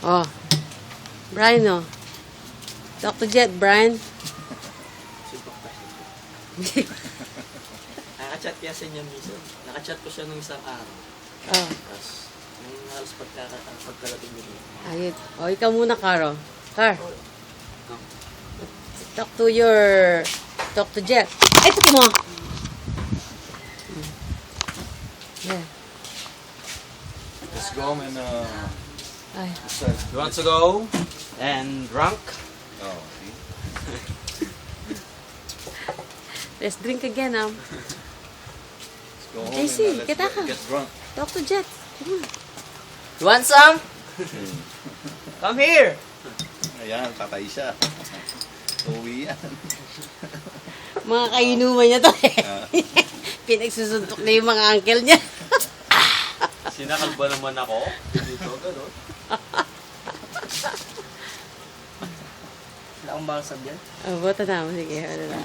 Oh. Brian, oh. Talk to Jet, Brian. Nakachat kaya sa inyo minsan. Nakachat ko siya nung isang araw. Oh. Tapos, nung halos pagkalating nito. Ayun. Oh, ikaw muna, Caro. Car. Talk to Jet. Ay, ito mo. Yeah. Let's go and Ay. You want to go and drunk? oh, see? Let's drink again, Let's go home JC, and let's kita ka. get drunk. Talk to Jet. Come on. You want some? Come here! Ayan, patay siya. Uwi yan. Mga kainuman niya to eh. Pinagsusuntok na yung mga uncle niya. Sinakal ba naman ako? Dito, gano'n. Wala akong bakasab yan. Oh, bota na mo. Sige, ano na.